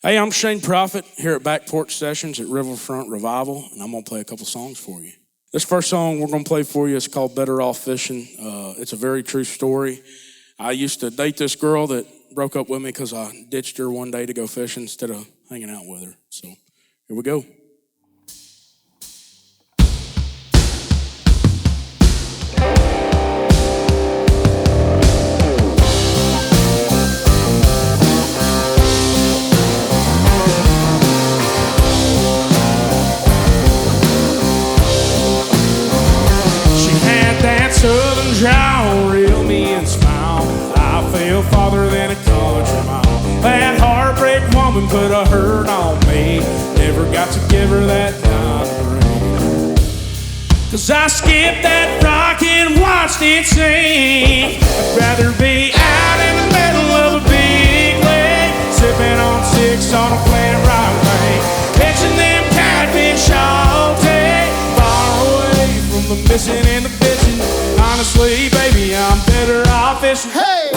Hey, I'm Shane Profitt here at Back Porch Sessions at Riverfront Revival, and I'm going to play a couple songs for you. This first song we're going to play for you is called Off Fishin. It's a very true story. I used to date this girl that broke up with me because I ditched her one day to go fishing instead of hanging out with her. So here we go. Southern drawl, real me and smile. I feel farther than a country mile. That heartbreak woman put a hurt on me. Never got to give her that diamond ring. 'Cause I skipped that rock and watched it sink. I'd rather be out in the middle of a big lake, sipping on six on a flat rock bank, catching them catfish all day, far away from the missing and the bitching. Honestly, baby, I'm better off fishing. Hey!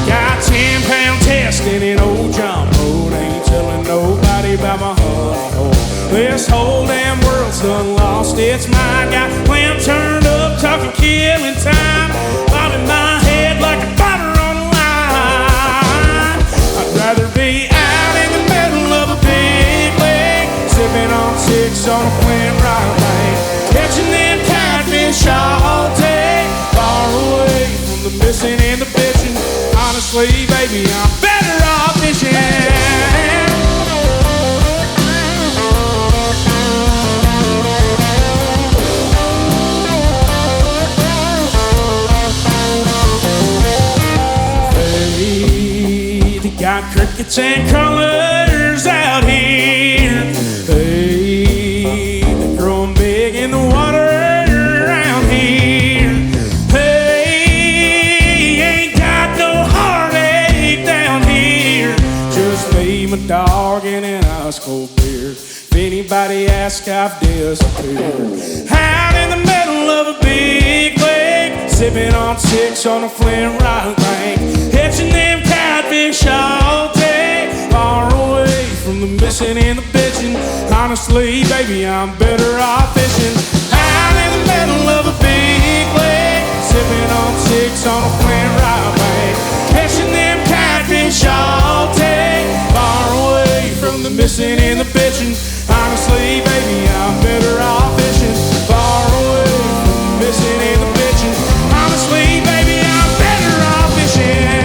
Got 10-pound test in an old John boat. Ain't telling nobody about my honey hole. This whole damn world's done lost its mind. Got lamp turned up, talking killing time. Bobbing my head like a bobber on a line. I'd rather be out in the middle of a big lake, sipping on six on a flint right bank, catching them catfish all day, far away from the missing and the bitching. Honestly, baby, I'm better off fishing. Hey, they got crickets and colors out here. Hey, they're growing big in the water around here. Hey, ain't got no heartache down here. Just me, my dog, and an ice cold beer. If anybody asks, I've disappeared. Out in the middle of a big lake, sipping on six on a flint rock bank, catching them catfish all day, far away from the missing and the bitching. Honestly, baby, I'm better off fishing. Out in the middle of a big lake, sipping on six on a flint rock bank, catching them catfish all day, far away from the missing and the bitching. Honestly, baby, I'm better off fishing, far away from the missing and the bitching. Honestly, baby, I'm better off fishing.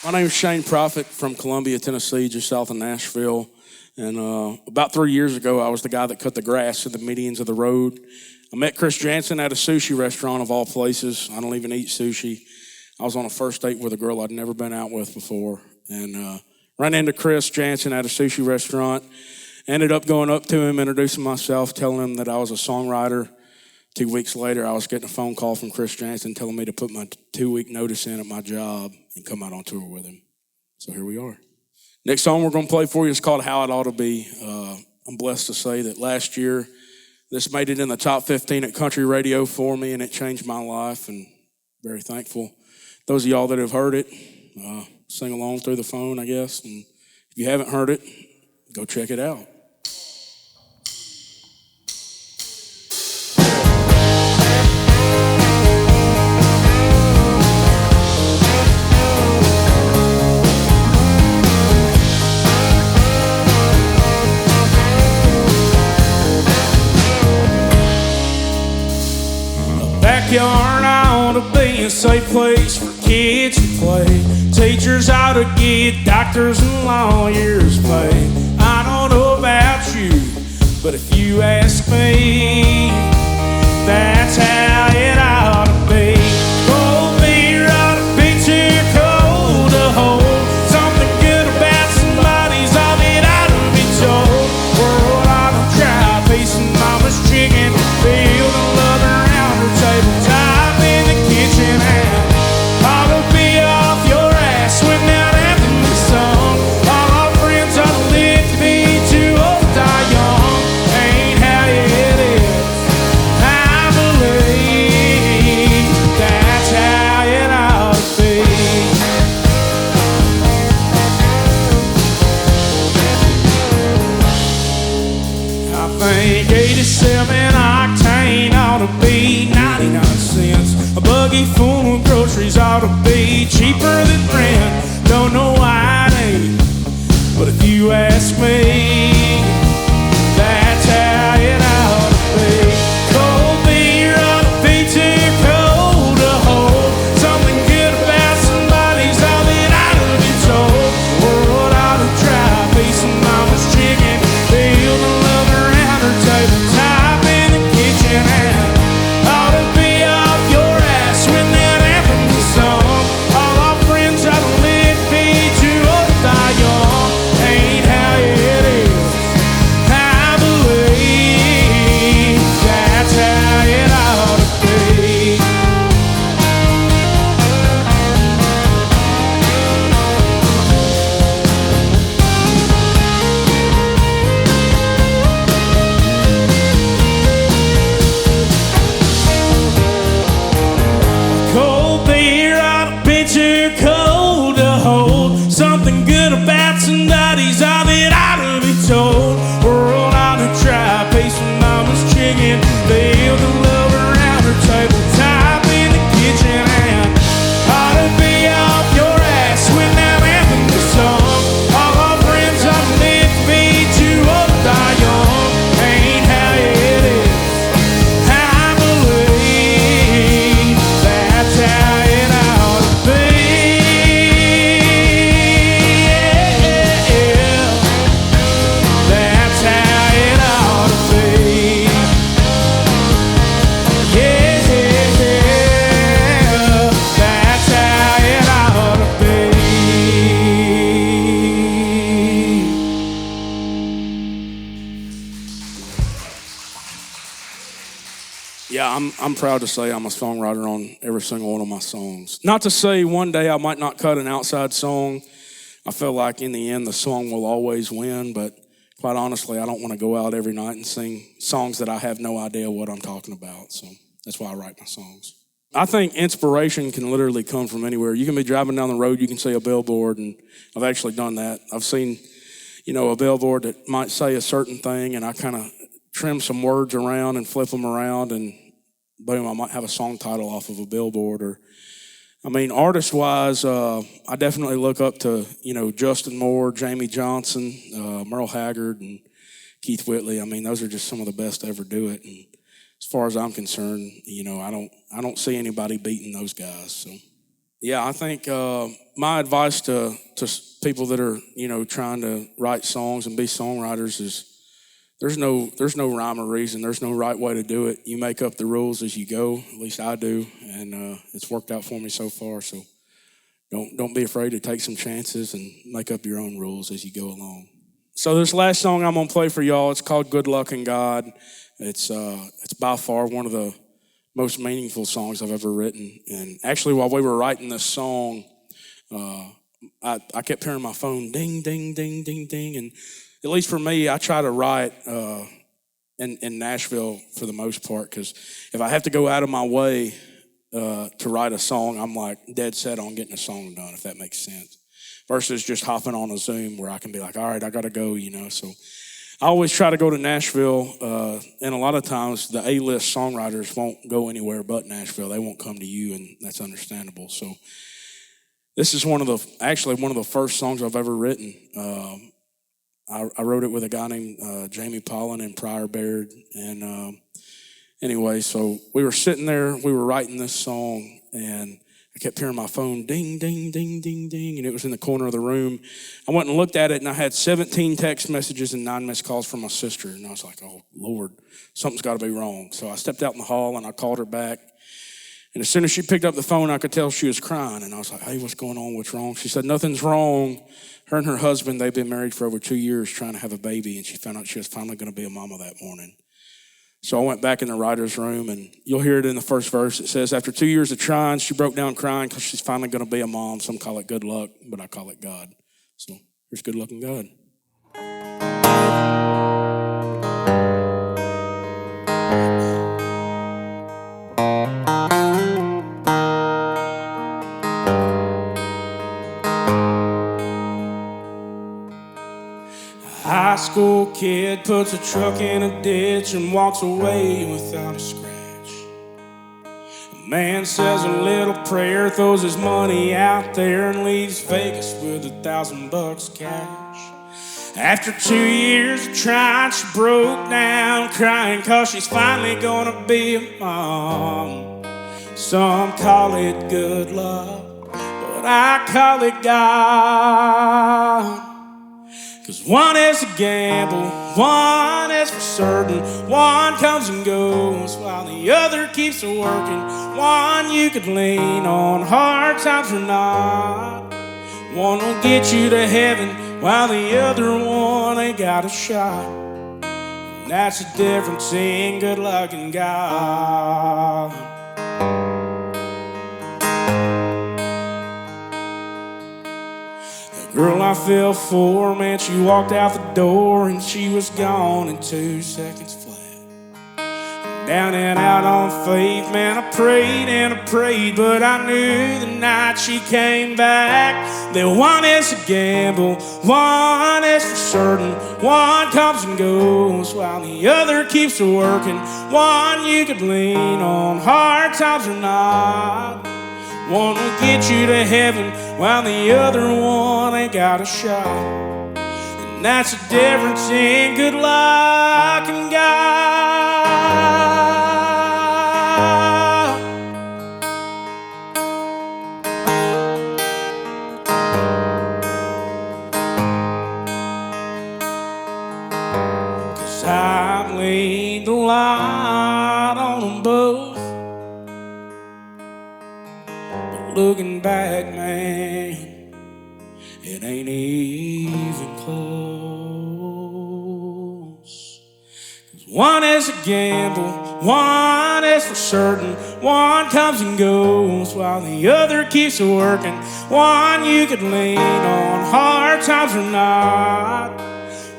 My name is Shane Profitt from Columbia, Tennessee, just south of Nashville. And about 3 years ago, I was the guy that cut the grass at the medians of the road. I met Chris Jansen at a sushi restaurant of all places. I don't even eat sushi. I was on a first date with a girl I'd never been out with before. And ran into Chris Jansen at a sushi restaurant. Ended up going up to him, introducing myself, telling him that I was a songwriter. 2 weeks later, I was getting a phone call from Chris Jansen telling me to put my 2-week notice in at my job and come out on tour with him. So here we are. Next song we're going to play for you is called How It Oughta Be. I'm blessed to say that last year, this made it in the top 15 at country radio for me, and it changed my life, and very thankful. Those of y'all that have heard it, sing along through the phone, I guess. And if you haven't heard it, go check it out. Backyard ought to be a safe place for kids to play. Teachers ought to get doctors and lawyers pay. I don't know about you, but if you ask me, It ought to be cheaper than rent. Don't know why it ain't, but if you ask me, that's how it ought to be. Cold beer ought to be too cold to hold. Something good about somebody's all that ought to be told. World ought to try a piece of mama's chicken, feel the love around her tabletop in the kitchen, and ought to be off your ass when that anthem is sung. All our friends ought to live, be too old to die young. Ain't how it is, I believe that's how it ought to be. Cold beer ought to be too cold to hold. Something good about somebody's all that ought to be told. World ought to try a piece of mama's chicken, feel the love around her tabletop in the kitchen, and ought to be off your ass when that anthem is sung. All our friends ought to live, be too old to die young. Ain't how it is, I believe that's how it ought to be. Yeah, that's how it ought to be. Yeah, that's how it ought to be. Yeah, I'm proud to say I'm a songwriter on every single one of my songs. Not to say one day I might not cut an outside song. I feel like in the end the song will always win, but quite honestly, I don't want to go out every night and sing songs that I have no idea what I'm talking about. So that's why I write my songs. I think inspiration can literally come from anywhere. You can be driving down the road, you can see a billboard, and I've actually done that. I've seen, a billboard that might say a certain thing, and I kind of trim some words around and flip them around, and boom, I might have a song title off of a billboard. Or, artist-wise, I definitely look up to, Justin Moore, Jamie Johnson, Merle Haggard, and Keith Whitley. Those are just some of the best to ever do it. And as far as I'm concerned, I don't see anybody beating those guys. So, yeah, I think my advice to people that are, trying to write songs and be songwriters is there's no rhyme or reason. There's no right way to do it. You make up the rules as you go. At least I do, and it's worked out for me so far. So don't be afraid to take some chances and make up your own rules as you go along. So this last song I'm gonna play for y'all, it's called "Good Luck in God." It's by far one of the most meaningful songs I've ever written. And actually, while we were writing this song, I kept hearing my phone ding, ding, ding, ding, ding, and at least for me, I try to write in Nashville for the most part, because if I have to go out of my way to write a song, I'm like dead set on getting a song done, if that makes sense, versus just hopping on a Zoom where I can be like, all right, I got to go, So I always try to go to Nashville, and a lot of times the A-list songwriters won't go anywhere but Nashville. They won't come to you, and that's understandable. So this is one of the first songs I've ever written. I wrote it with a guy named Jamie Pollan and Pryor Baird. And anyway, so we were sitting there, we were writing this song, and I kept hearing my phone ding, ding, ding, ding, ding, and it was in the corner of the room. I went and looked at it, and I had 17 text messages and 9 missed calls from my sister. And I was like, oh, Lord, something's got to be wrong. So I stepped out in the hall, and I called her back. And as soon as she picked up the phone, I could tell she was crying. And I was like, hey, what's going on? What's wrong? She said, nothing's wrong. Her and her husband, they've been married for over 2 years trying to have a baby, and she found out she was finally going to be a mama that morning. So I went back in the writer's room, and you'll hear it in the first verse. It says, after 2 years of trying, she broke down crying because she's finally going to be a mom. Some call it good luck, but I call it God. So here's good luck in God. High school kid puts a truck in a ditch and walks away without a scratch. Man says a little prayer, throws his money out there and leaves Vegas with $1,000 cash. After 2 years of trying, she broke down crying, 'cause she's finally gonna be a mom. Some call it good luck, but I call it God. 'Cause one is a gamble, one is for certain. One comes and goes while the other keeps working. One you could lean on, hard times or not. One will get you to heaven while the other one ain't got a shot. And that's the difference in good luck and God. Girl I fell for, man, she walked out the door and she was gone in 2 seconds flat. Down and out on faith, man, I prayed and I prayed, but I knew the night she came back that one is a gamble, one is for certain. One comes and goes while the other keeps working. One you could lean on, hard times or not. One will get you to heaven while the other one ain't got a shot. And that's the difference in good luck and God. 'Cause I've laid a lot on them both. Looking back, man, it ain't even close. 'Cause one is a gamble, one is for certain. One comes and goes while the other keeps working. One you could lean on, hard times or not.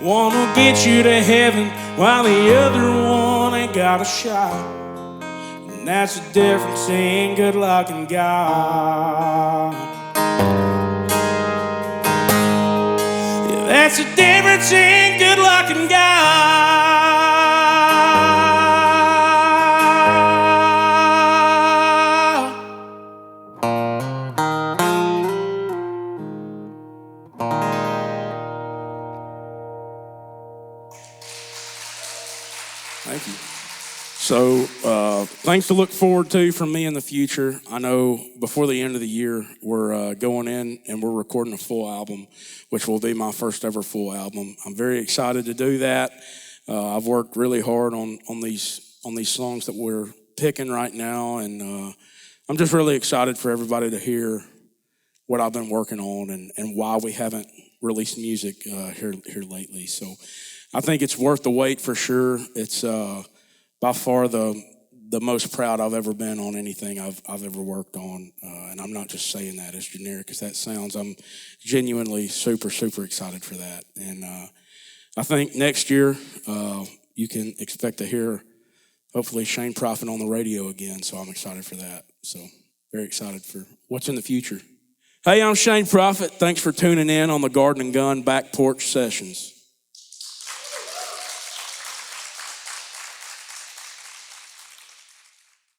One will get you to heaven while the other one ain't got a shot. That's the difference in good luck and God. Yeah, that's the difference in good luck and God. Thank you. So things to look forward to from me in the future. I know before the end of the year, we're going in and we're recording a full album, which will be my first ever full album. I'm very excited to do that. I've worked really hard on these songs that we're picking right now, and I'm just really excited for everybody to hear what I've been working on and why we haven't released music here lately. So I think it's worth the wait for sure. It's by far the most proud I've ever been on anything I've ever worked on. And I'm not just saying that as generic as that sounds. I'm genuinely super, super excited for that. And I think next year you can expect to hear, hopefully, Shane Profitt on the radio again. So I'm excited for that. So very excited for what's in the future. Hey, I'm Shane Profitt. Thanks for tuning in on the Garden and Gun Back Porch Sessions.